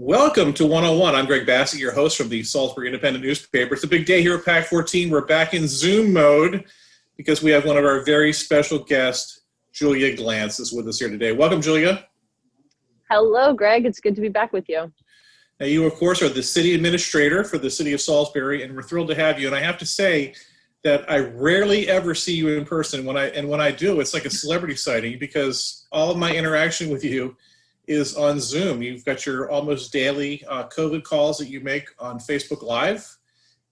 Welcome to 101. I'm Greg Bassett, your host from the Salisbury Independent Newspaper. It's a big day here at PAC 14. We're back in Zoom mode because we have one of our very special guests, Julia Glanz, is with us here today. Welcome, Julia. Hello, Greg. It's good to be back with you. Now, you, of course, are the city administrator for the city of Salisbury, and we're thrilled to have you. And I have to say that I rarely ever see you in person. When I do, it's like a celebrity sighting because all of my interaction with you is on Zoom. You've got your almost daily COVID calls that you make on Facebook Live,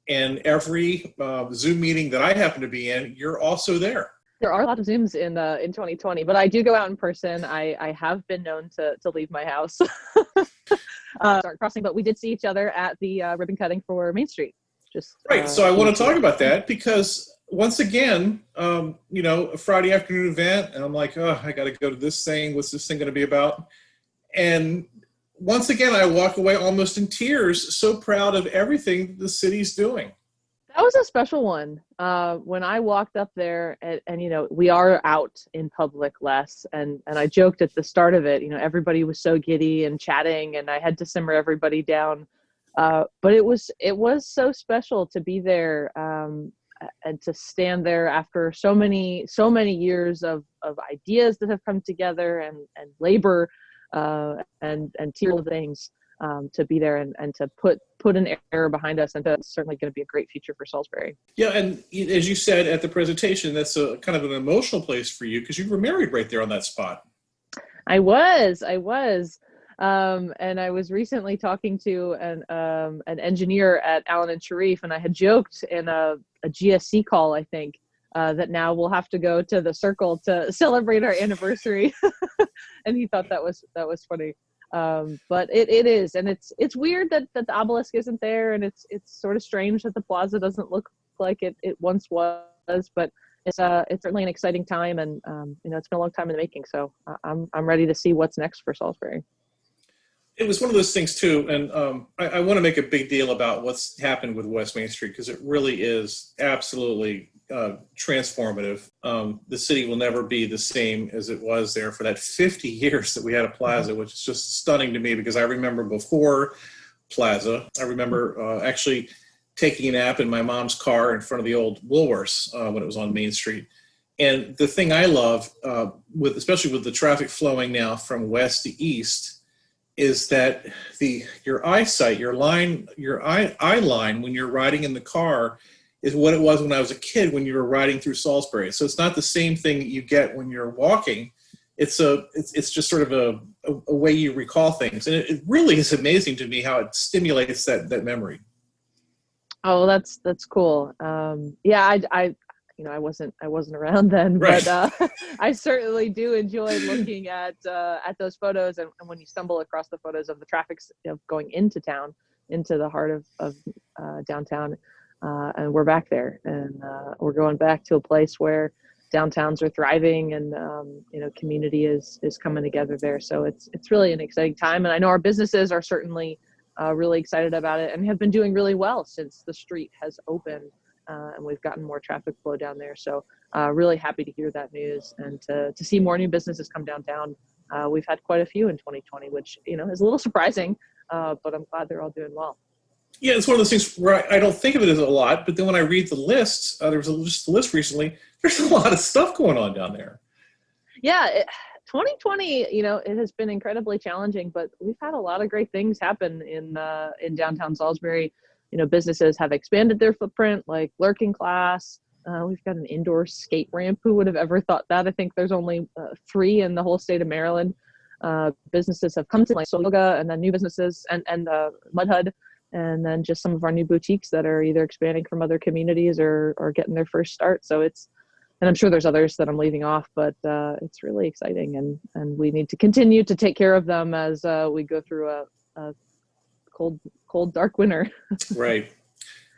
and every Zoom meeting that I happen to be in, you're also there. There are a lot of Zooms in 2020, but I do go out in person. I have been known to leave my house, start crossing, but we did see each other at the ribbon cutting for Main Street. Right. So I want to talk about that because once again, a Friday afternoon event, and I'm like, oh, I got to go to this thing. What's this thing going to be about? And once again, I walk away almost in tears, so proud of everything the city's doing. That was a special one. When I walked up there, and we are out in public less, and I joked at the start of it, everybody was so giddy and chatting, and I had to simmer everybody down. But it was so special to be there and to stand there after so many years of ideas that have come together and labor. And tearful things to be there and to put an era behind us, and that's certainly going to be a great future for Salisbury. Yeah, and as you said at the presentation, that's a kind of an emotional place for you because you were married right there on that spot. I was, and I was recently talking to an engineer at Allen and Sharif, and I had joked in a GSC call, I think. That now we'll have to go to the Circle to celebrate our anniversary, and he thought that was funny. But it is, and it's weird that the obelisk isn't there, and it's sort of strange that the plaza doesn't look like it once was. But it's certainly an exciting time, and it's been a long time in the making. So I'm ready to see what's next for Salisbury. It was one of those things too, and I want to make a big deal about what's happened with West Main Street because it really is absolutely transformative. The city will never be the same as it was there for that 50 years that we had a plaza, which is just stunning to me because I remember before Plaza, I remember actually taking a nap in my mom's car in front of the old Woolworths when it was on Main Street. And the thing I love, especially with the traffic flowing now from west to east, is that your eyesight, your eye line when you're riding in the car is what it was when I was a kid when you were riding through Salisbury. So it's not the same thing that you get when you're walking. It's just sort of a way you recall things. And it really is amazing to me how it stimulates that memory. Oh, that's cool. Yeah, I wasn't around then, right. But I certainly do enjoy looking at those photos, and when you stumble across the photos of the traffic going into town, into the heart of downtown, and we're back there, and we're going back to a place where downtowns are thriving, and community is coming together there. So it's really an exciting time, and I know our businesses are certainly really excited about it and have been doing really well since the street has opened. And we've gotten more traffic flow down there. So really happy to hear that news and to see more new businesses come downtown. We've had quite a few in 2020, which, is a little surprising, but I'm glad they're all doing well. Yeah, it's one of those things where I don't think of it as a lot, but then when I read the lists, there was just a list recently, there's a lot of stuff going on down there. Yeah, 2020, it has been incredibly challenging, but we've had a lot of great things happen in downtown Salisbury. Businesses have expanded their footprint, like Lurking Class. We've got an indoor skate ramp. Who would have ever thought that? I think there's only 3 in the whole state of Maryland. Businesses have come to like Soul Yoga, and then new businesses and Mud Hud, and then just some of our new boutiques that are either expanding from other communities or getting their first start. So and I'm sure there's others that I'm leaving off, but it's really exciting, and we need to continue to take care of them as we go through a cold, dark winter. Right.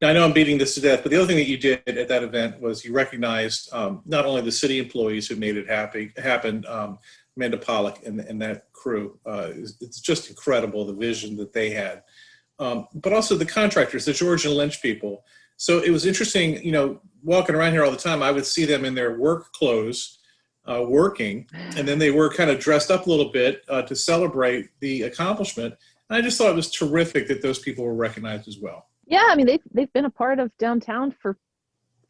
Now, I know I'm beating this to death, but the other thing that you did at that event was you recognized not only the city employees who made it happen, Amanda Pollock and that crew. It's just incredible, the vision that they had. But also the contractors, the George and Lynch people. So it was interesting, walking around here all the time, I would see them in their work clothes working, and then they were kind of dressed up a little bit to celebrate the accomplishment. I just thought it was terrific that those people were recognized as well. Yeah, I mean they've been a part of downtown for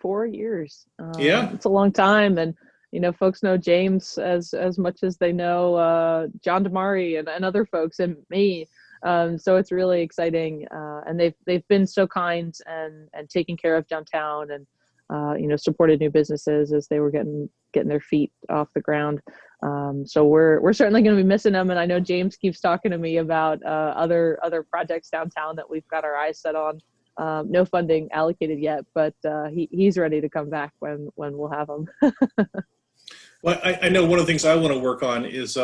4 years. Yeah. It's a long time, and folks know James as much as they know John Damari and other folks and me. So it's really exciting, and they've been so kind and taking care of downtown, and supported new businesses as they were getting their feet off the ground. So we're certainly going to be missing them, and I know James keeps talking to me about other projects downtown that we've got our eyes set on. No funding allocated yet, but he's ready to come back when we'll have him. Well, I know one of the things I want to work on is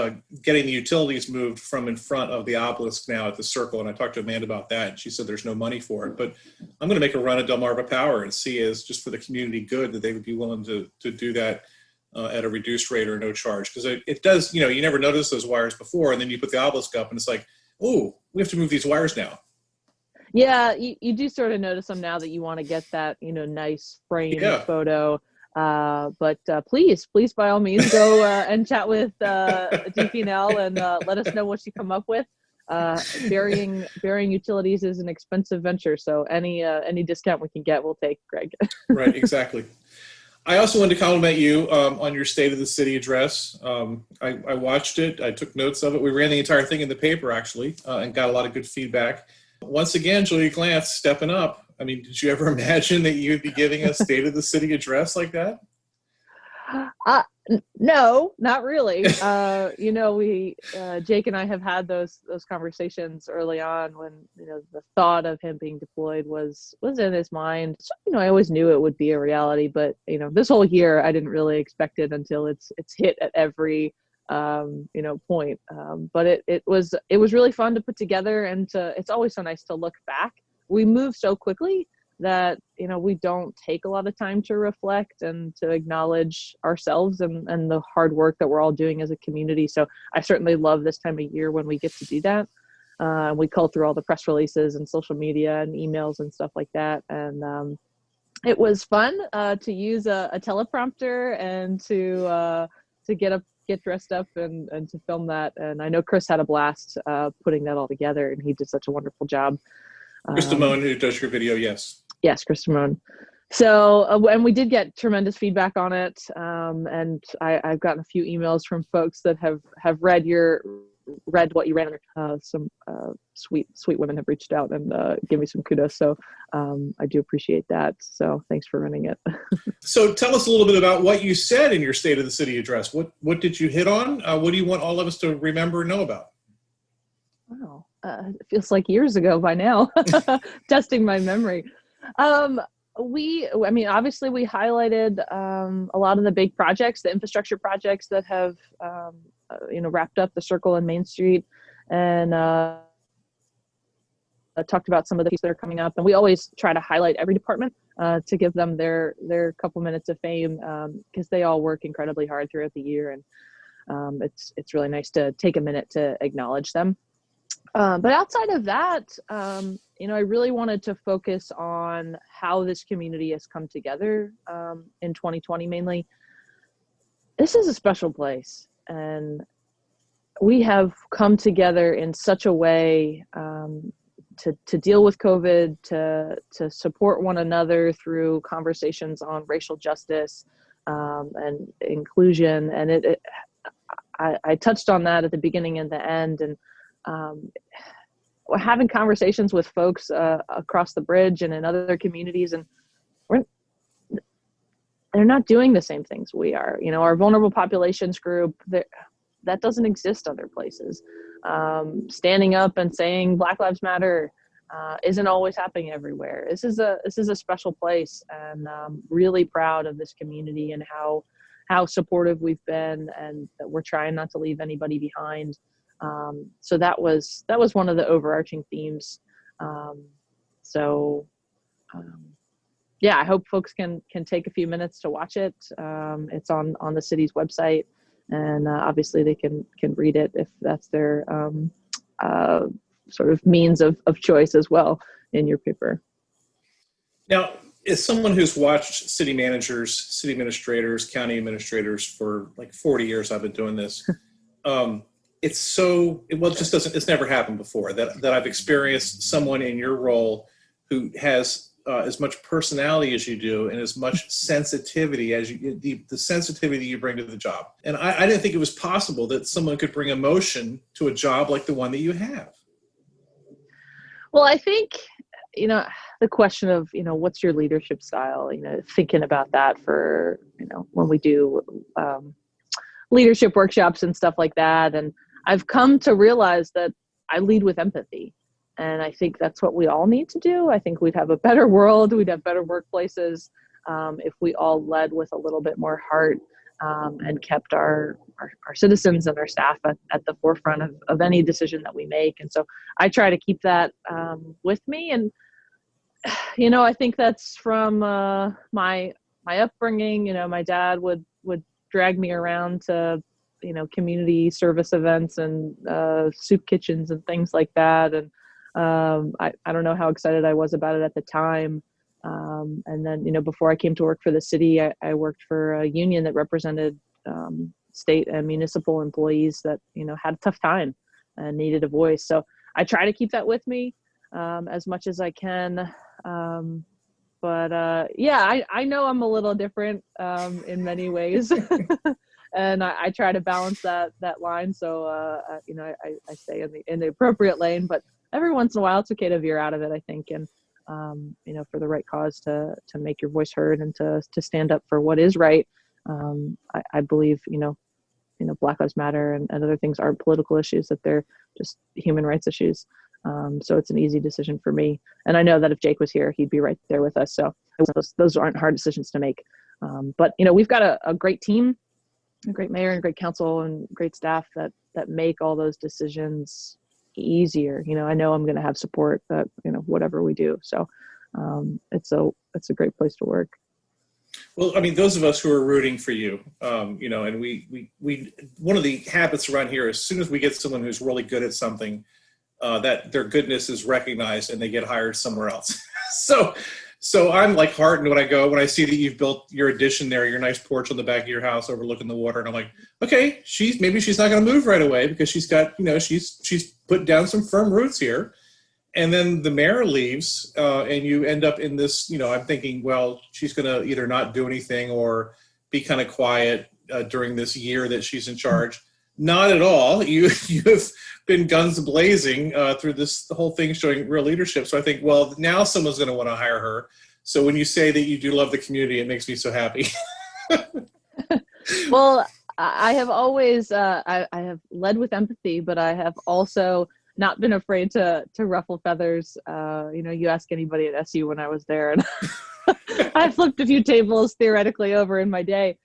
getting the utilities moved from in front of the obelisk now at the circle. And I talked to Amanda about that, and she said there's no money for it. But I'm going to make a run at Delmarva Power and see, as just for the community good, that they would be willing to do that at a reduced rate or no charge. Because it does, you never notice those wires before, and then you put the obelisk up and it's like, oh, we have to move these wires now. Yeah, you do sort of notice them now that you want to get that, nice frame photo. But please, by all means, go and chat with DP&L and let us know what you come up with. Burying utilities is an expensive venture, so any discount we can get, we'll take, Greg. Right, exactly. I also wanted to compliment you on your State of the City address. I watched it. I took notes of it. We ran the entire thing in the paper, actually, and got a lot of good feedback. Once again, Julia Glanz stepping up. I mean, did you ever imagine that you'd be giving a State of the City address like that? No, not really. We Jake and I have had those conversations early on when the thought of him being deployed was in his mind. So, I always knew it would be a reality, but this whole year I didn't really expect it until it's hit at every point. But it was really fun to put together, and it's always so nice to look back. We move so quickly that we don't take a lot of time to reflect and to acknowledge ourselves and the hard work that we're all doing as a community. So I certainly love this time of year when we get to do that. We cull through all the press releases and social media and emails and stuff like that, and it was fun to use a teleprompter and to get dressed up and to film that. And I know Chris had a blast putting that all together, and he did such a wonderful job. Chris Damone, who does your video, yes. Yes, Chris Damone. So, and we did get tremendous feedback on it, and I've gotten a few emails from folks that have read what you ran. Some sweet women have reached out and give me some kudos. So I do appreciate that. So thanks for running it. So tell us a little bit about what you said in your State of the City address. What did you hit on? What do you want all of us to remember and know about? Wow. It feels like years ago by now. Testing my memory. Obviously we highlighted a lot of the big projects, the infrastructure projects that have wrapped up the Circle and Main Street, and talked about some of the pieces that are coming up. And we always try to highlight every department to give them their couple minutes of fame, because they all work incredibly hard throughout the year, and it's really nice to take a minute to acknowledge them. But outside of that, I really wanted to focus on how this community has come together in 2020 mainly. This is a special place, and we have come together in such a way to deal with COVID, to support one another through conversations on racial justice and inclusion. And I touched on that at the beginning and the end, and we're having conversations with folks across the bridge and in other communities, and they're not doing the same things we are. Our vulnerable populations group, that doesn't exist other places. Standing up and saying Black Lives Matter isn't always happening everywhere. This is a special place, and really proud of this community and how supportive we've been, and that we're trying not to leave anybody behind. So that was one of the overarching themes. I hope folks can take a few minutes to watch it. It's on the city's website, and obviously they can read it if that's their sort of means of choice as well in your paper. Now, as someone who's watched city managers, city administrators, county administrators for like 40 years, I've been doing this. it's so, well, it just doesn't, it's never happened before that I've experienced someone in your role who has as much personality as you do and as much sensitivity as you, the sensitivity you bring to the job. And I didn't think it was possible that someone could bring emotion to a job like the one that you have. Well, I think, the question of, what's your leadership style, thinking about that for, when we do leadership workshops and stuff like that. And I've come to realize that I lead with empathy. And I think that's what we all need to do. I think we'd have a better world. We'd have better workplaces if we all led with a little bit more heart and kept our citizens and our staff at the forefront of any decision that we make. And so I try to keep that with me. And, I think that's from my upbringing. My dad would drag me around to, community service events and soup kitchens and things like that. And I don't know how excited I was about it at the time. And then, before I came to work for the city, I worked for a union that represented state and municipal employees that, had a tough time and needed a voice. So I try to keep that with me as much as I can. But I know I'm a little different in many ways. And I try to balance that line. So, I stay in the appropriate lane, but every once in a while it's okay to veer out of it, I think. And, for the right cause to make your voice heard and to stand up for what is right. I believe, Black Lives Matter and other things aren't political issues, that they're just human rights issues. So it's an easy decision for me. And I know that if Jake was here, he'd be right there with us. So those aren't hard decisions to make. But, we've got a great team, a great mayor and great council and great staff that make all those decisions easier. I know I'm going to have support that, whatever we do. So it's a great place to work. Well, I mean, those of us who are rooting for you, and we one of the habits around here, as soon as we get someone who's really good at something, that their goodness is recognized and they get hired somewhere else. So I'm like heartened when I see that you've built your addition there, your nice porch on the back of your house overlooking the water. And I'm like, okay, maybe she's not going to move right away because she's got, she's put down some firm roots here. And then the mayor leaves and you end up in this, I'm thinking, well, she's going to either not do anything or be kind of quiet during this year that she's in charge. Not at all. You've been guns blazing through the whole thing, showing real leadership. So I think, well, now someone's going to want to hire her. So when you say that you do love the community, it makes me so happy. Well, I have always, I have led with empathy, but I have also not been afraid to ruffle feathers. You ask anybody at SU when I was there, and I flipped a few tables theoretically over in my day.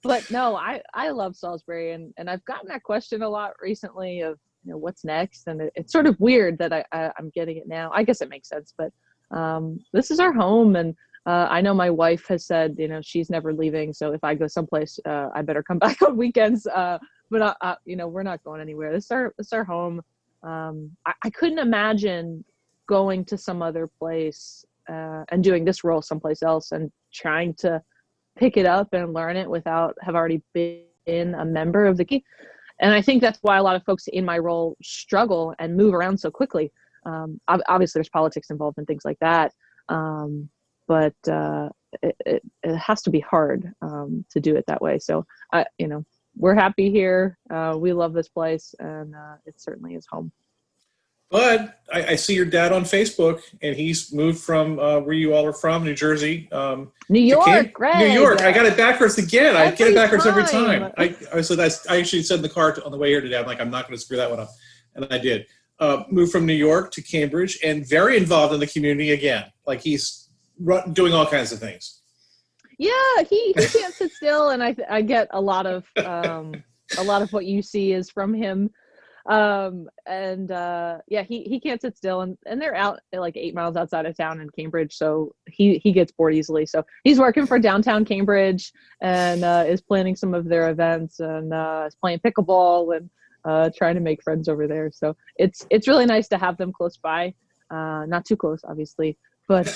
But no, I love Salisbury, and I've gotten that question a lot recently of, what's next? And it's sort of weird that I'm getting it now. I guess it makes sense, but this is our home. And I know my wife has said, she's never leaving. So if I go someplace, I better come back on weekends. But we're not going anywhere. This is our home. I couldn't imagine going to some other place and doing this role someplace else and trying to pick it up and learn it without have already been a member of the key. And I think that's why a lot of folks in my role struggle and move around so quickly. Obviously there's politics involved and things like that. But it has to be hard to do it that way. So, we're happy here. We love this place, and it certainly is home. But I see your dad on Facebook, and he's moved from where you all are from, New Jersey. New York, Greg. New York. I got it backwards again. I get it backwards every time. I actually said in the car on the way here today, I'm like, I'm not going to screw that one up. And I did. Moved from New York to Cambridge, and very involved in the community again. Like he's doing all kinds of things. Yeah, he can't sit still, and I get a lot of what you see is from him. He can't sit still, and they're out like 8 miles outside of town in Cambridge, so he gets bored easily. So he's working for downtown Cambridge and is planning some of their events and is playing pickleball and trying to make friends over there. So it's really nice to have them close by, not too close, obviously, but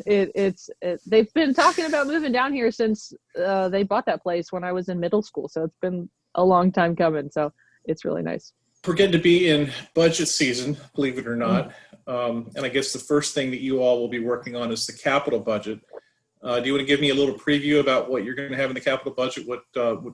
they've been talking about moving down here since they bought that place when I was in middle school. So it's been a long time coming. So it's really nice. We're getting to be in budget season, believe it or not. And I guess the first thing that you all will be working on is the capital budget. Do you want to give me a little preview about what you're going to have in the capital budget?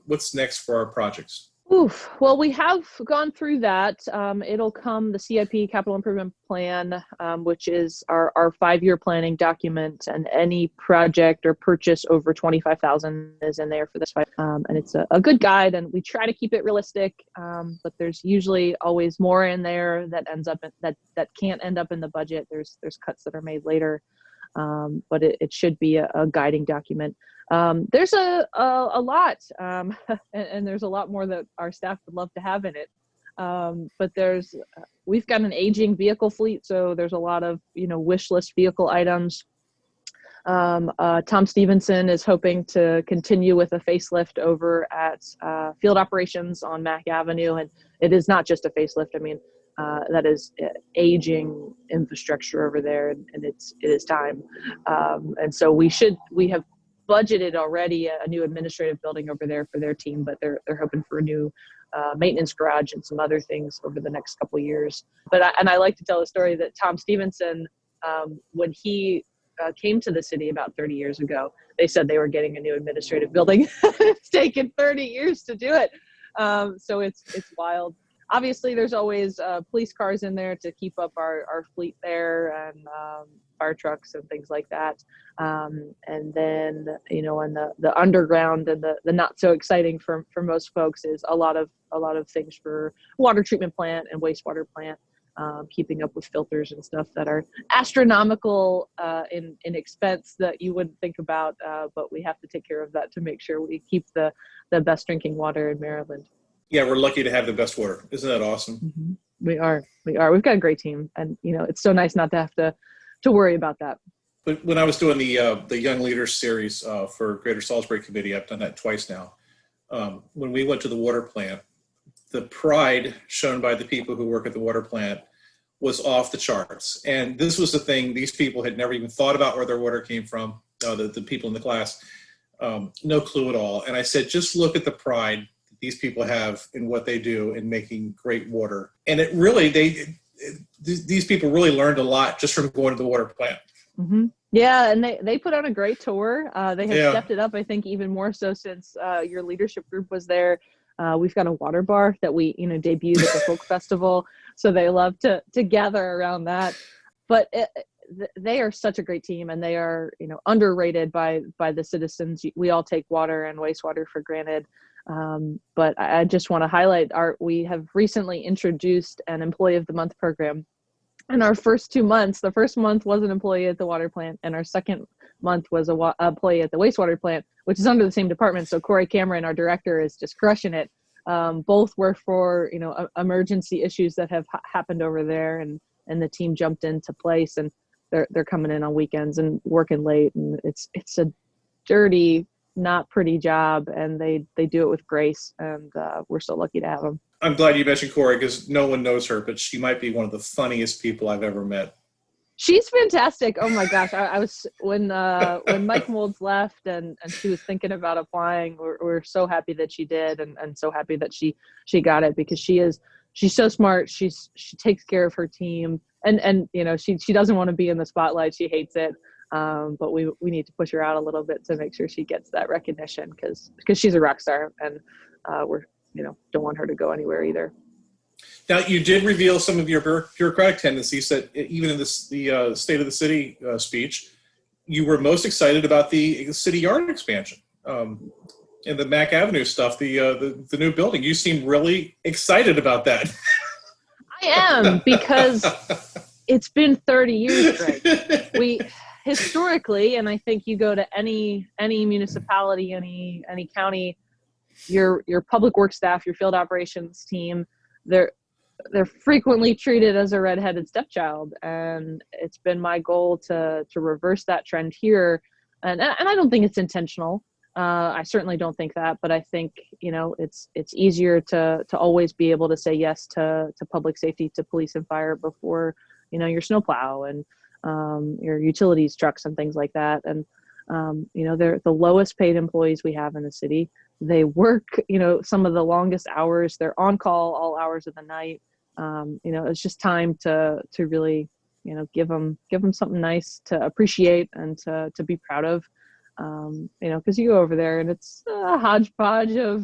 What's next for our projects? Oof. Well, we have gone through that. It'll come the CIP, Capital Improvement Plan, which is our 5-year planning document, and any project or purchase over $25,000 is in there for this. And it's a good guide, and we try to keep it realistic. But there's usually always more in there that ends up that can't end up in the budget. There's cuts that are made later. But it should be a guiding document. There's a lot, and there's a lot more that our staff would love to have in it. But we've got an aging vehicle fleet, so there's a lot of, wish list vehicle items. Tom Stevenson is hoping to continue with a facelift over at field operations on Mack Avenue, and it is not just a facelift. I mean, that is aging infrastructure over there, and it is time. And so we have budgeted already a new administrative building over there for their team, but they're hoping for a new maintenance garage and some other things over the next couple of years. But I like to tell the story that Tom Stevenson, when he came to the city about 30 years ago, they said they were getting a new administrative building. It's taken 30 years to do it. So it's wild. Obviously, there's always police cars in there to keep up our fleet there, and fire trucks and things like that. And then, and the underground and the not so exciting for most folks is a lot of things for water treatment plant and wastewater plant, keeping up with filters and stuff that are astronomical in expense that you wouldn't think about, but we have to take care of that to make sure we keep the best drinking water in Maryland. Yeah, we're lucky to have the best water. Isn't that awesome? Mm-hmm. We are. We've got a great team, and it's so nice not to have to worry about that. But when I was doing the Young Leaders series for Greater Salisbury Committee, I've done that twice now. When we went to the water plant, the pride shown by the people who work at the water plant was off the charts. And this was the thing, these people had never even thought about where their water came from, the people in the class, no clue at all. And I said, just look at the pride these people have in what they do in making great water. And it really, these people really learned a lot just from going to the water plant. Mm-hmm. Yeah, and they put on a great tour. They have stepped it up, I think, even more so since your leadership group was there. We've got a water bar that we, debuted at the folk festival, so they love to gather around that. But they are such a great team, and they are, underrated by the citizens. We all take water and wastewater for granted. But I just want to highlight we have recently introduced an Employee of the Month program. And our first 2 months, the first month was an employee at the water plant, and our second month was a employee at the wastewater plant, which is under the same department. So Corey Cameron, our director, is just crushing it. Both were for, emergency issues that have happened over there, and the team jumped into place, and they're coming in on weekends and working late, and it's a dirty, not pretty job, and they do it with grace, and we're so lucky to have them. I'm glad you mentioned Corey, because no one knows her, but she might be one of the funniest people I've ever met. She's fantastic. Oh my gosh. I was, when Mike Molds left and she was thinking about applying, we're so happy that she did, and so happy that she got it, because she's so smart. She takes care of her team, and she doesn't want to be in the spotlight. She hates it. But we need to push her out a little bit to make sure she gets that recognition, because she's a rock star, and we're, don't want her to go anywhere either. Now, you did reveal some of your bureaucratic tendencies that even in the State of the City speech, you were most excited about the city yard expansion and the Mack Avenue stuff, the new building. You seem really excited about that. I am, because it's been 30 years, Greg. We historically, and I think you go to any municipality, any county, your public works staff, your field operations team, they're frequently treated as a redheaded stepchild, and it's been my goal to reverse that trend here. And I don't think it's intentional. I certainly don't think that, but I think it's easier to always be able to say yes to public safety, to police and fire, before your snowplow and your utilities trucks and things like that. And they're the lowest paid employees we have in the city. they work, some of the longest hours. They're on call all hours of the night. It's just time to really, give them something nice to appreciate and to be proud of. Because you go over there and it's a hodgepodge of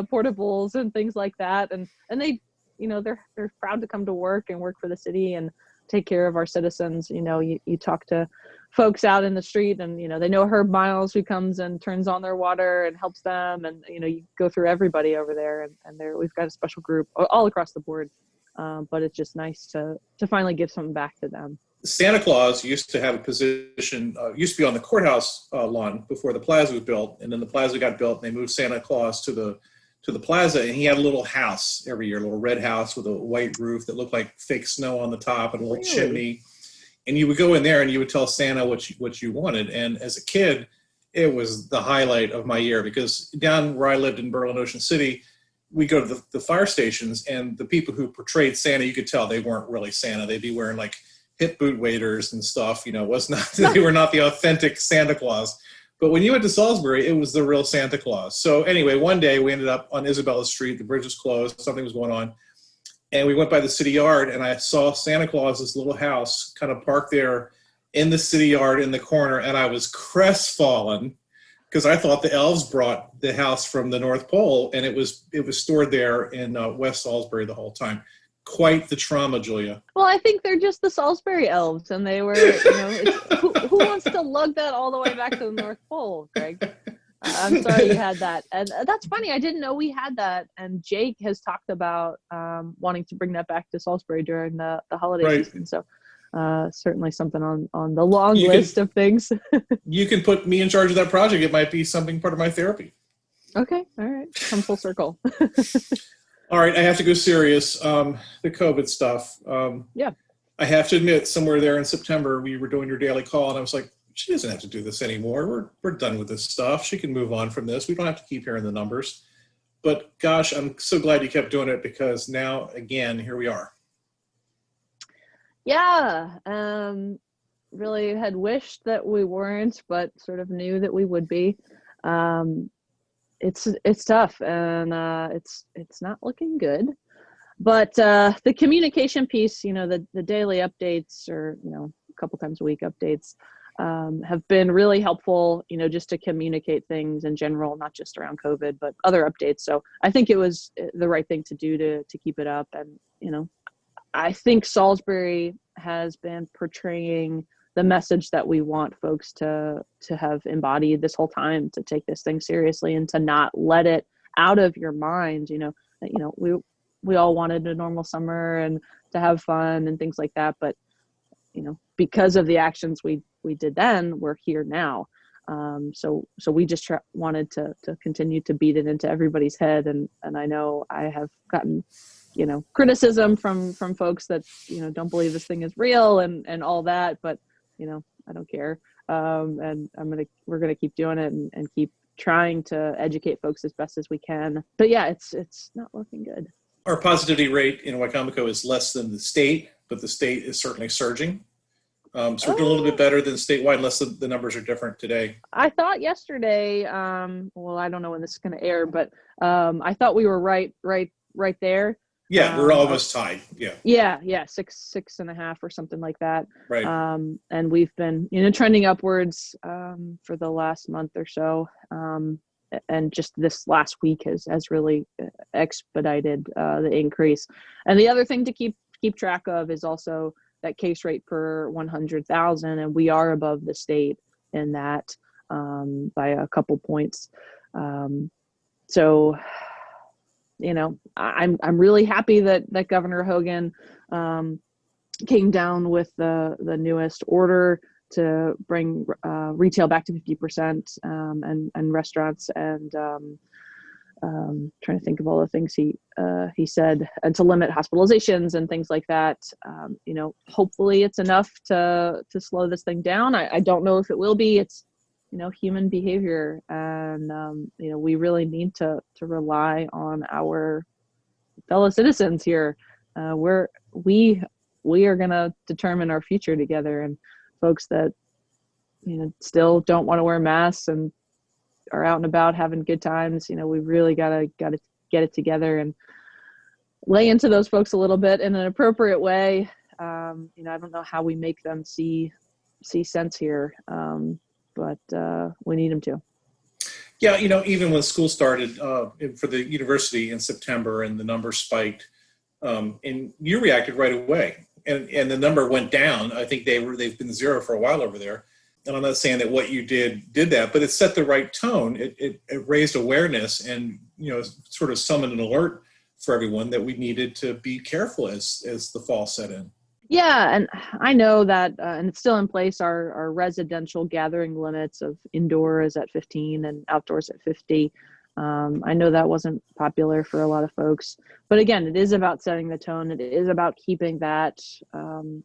portables and things like that, and they, they're proud to come to work and work for the city and take care of our citizens. You talk to folks out in the street, and they know Herb Miles, who comes and turns on their water and helps them, and you go through everybody over there, and we've got a special group all across the board. But it's just nice to finally give something back to them. Santa Claus used to have a position, used to be on the courthouse lawn before the plaza was built, and then the plaza got built, and they moved Santa Claus to the plaza, and he had a little house every year, a little red house with a white roof that looked like fake snow on the top and a little chimney. And you would go in there and you would tell Santa what you wanted. And as a kid, it was the highlight of my year, because down where I lived in Berlin Ocean City, we go to the fire stations, and the people who portrayed Santa, you could tell they weren't really Santa. They'd be wearing like hip boot waders and stuff. They were not the authentic Santa Claus. But when you went to Salisbury, it was the real Santa Claus. So anyway, one day we ended up on Isabella Street. The bridge was closed. Something was going on. And we went by the city yard, and I saw Santa Claus's little house kind of parked there in the city yard in the corner. And I was crestfallen, because I thought the elves brought the house from the North Pole, and it was stored there in West Salisbury the whole time. Quite the trauma, Julia. Well, I think they're just the Salisbury elves, and they were, who wants to lug that all the way back to the North Pole, Greg? I'm sorry you had that. And that's funny. I didn't know we had that. And Jake has talked about wanting to bring that back to Salisbury during the holiday season. So certainly something on the long list of things. You can put me in charge of that project. It might be something part of my therapy. Okay. All right. Come full circle. All right. I have to go serious. The COVID stuff. Yeah. I have to admit, somewhere there in September, we were doing your daily call, and I was like, she doesn't have to do this anymore. We're done with this stuff. She can move on from this. We don't have to keep hearing the numbers. But gosh, I'm so glad you kept doing it, because now, again, here we are. Yeah. Really had wished that we weren't, but sort of knew that we would be. It's tough, and it's not looking good. But the communication piece, the daily updates, or a couple times a week updates, have been really helpful, just to communicate things in general, not just around COVID, but other updates. So I think it was the right thing to do to keep it up. And, I think Salisbury has been portraying the message that we want folks to have embodied this whole time, to take this thing seriously and to not let it out of your mind. We all wanted a normal summer and to have fun and things like that. But, because of the actions we did then, we're here now. So we just wanted to continue to beat it into everybody's head. And I know I have gotten, criticism from folks that, don't believe this thing is real and all that, but, I don't care. And we're going to keep doing it and keep trying to educate folks as best as we can. But yeah, it's not looking good. Our positivity rate in Wicomico is less than the state, but the state is certainly surging. So we're doing a little bit better than statewide, unless the numbers are different today. I thought yesterday, well, I don't know when this is going to air, but I thought we were right there. Yeah, we're almost tied. Yeah. Yeah, 6.5 or something like that. Right. And we've been, trending upwards for the last month or so. And just this last week has really expedited the increase. And the other thing to keep track of is also that case rate per 100,000, and we are above the state in that by a couple points. So, I'm really happy that Governor Hogan came down with the newest order to bring retail back to 50% and restaurants and trying to think of all the things he said, and to limit hospitalizations and things like that. Hopefully it's enough to slow this thing down. I don't know if it will be. It's human behavior, and we really need to rely on our fellow citizens here. We are going to determine our future together, and folks that still don't want to wear masks and are out and about having good times, we really gotta get it together and lay into those folks a little bit in an appropriate way. I don't know how we make them see sense here, but we need them to. Yeah, even when school started for the university in September and the numbers spiked, and you reacted right away, and the number went down. I think they've been zero for a while over there. And I'm not saying that what you did that, but it set the right tone. It raised awareness and sort of summoned an alert for everyone that we needed to be careful as the fall set in. Yeah, and I know that, and it's still in place, our residential gathering limits of indoors at 15 and outdoors at 50. I know that wasn't popular for a lot of folks, but again, it is about setting the tone. It is about keeping that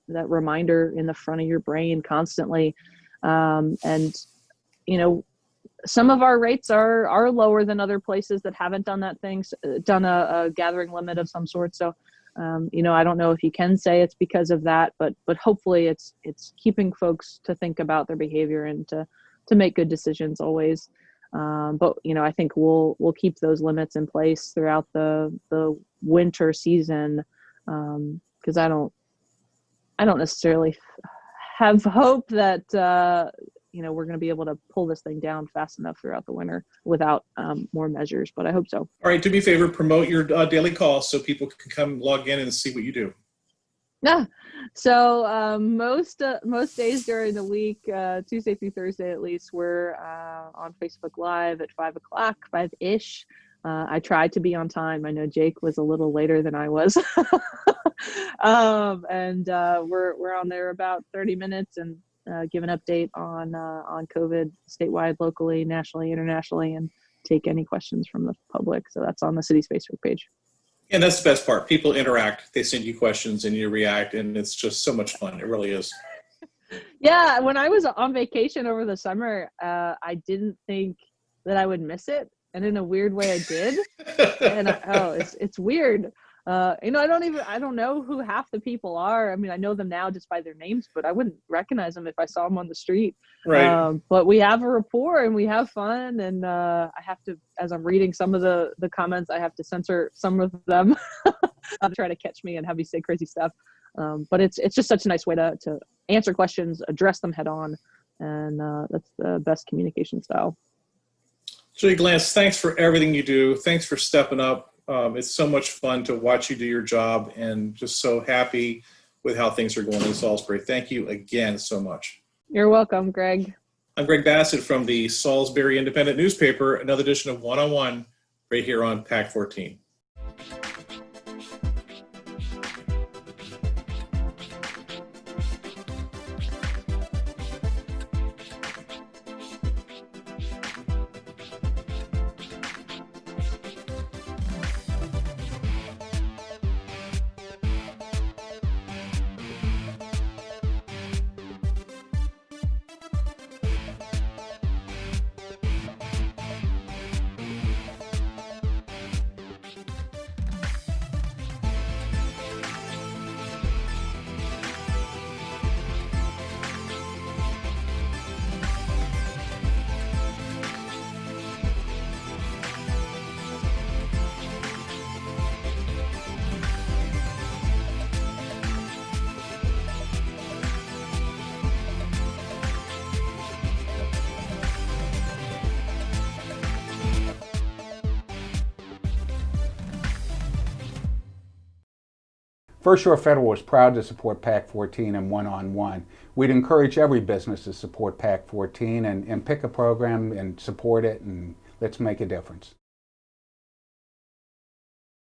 reminder in the front of your brain constantly. And some of our rates are lower than other places that haven't done a gathering limit of some sort. So, I don't know if you can say it's because of that, but hopefully it's keeping folks to think about their behavior and to make good decisions always. But I think we'll keep those limits in place throughout the winter season, because I don't necessarily have hope that we're going to be able to pull this thing down fast enough throughout the winter without more measures, but I hope so. All right, do me a favor, promote your daily call so people can come log in and see what you do. Yeah. So most days during the week, Tuesday through Thursday at least, we're on Facebook Live at 5:00, 5-ish. I tried to be on time. I know Jake was a little later than I was. And we're on there about 30 minutes and give an update on COVID statewide, locally, nationally, internationally, and take any questions from the public. So that's on the city's Facebook page. And that's the best part. People interact. They send you questions and you react, and it's just so much fun. It really is. Yeah, when I was on vacation over the summer, I didn't think that I would miss it, and in a weird way, I did. And it's weird. I don't know who half the people are. I mean, I know them now just by their names, but I wouldn't recognize them if I saw them on the street. Right. But we have a rapport and we have fun. And I have to, as I'm reading some of the comments, I have to censor some of them to try to catch me and have me say crazy stuff. But it's just such a nice way to answer questions, address them head on. And that's the best communication style. Julie Glanz, thanks for everything you do. Thanks for stepping up. It's so much fun to watch you do your job, and just so happy with how things are going in Salisbury. Thank you again so much. You're welcome, Greg. I'm Greg Bassett from the Salisbury Independent Newspaper, another edition of One-on-One right here on PAC 14. First Shore Federal is proud to support PAC 14 and One-on-One. We'd encourage every business to support PAC 14 and pick a program and support it, and let's make a difference.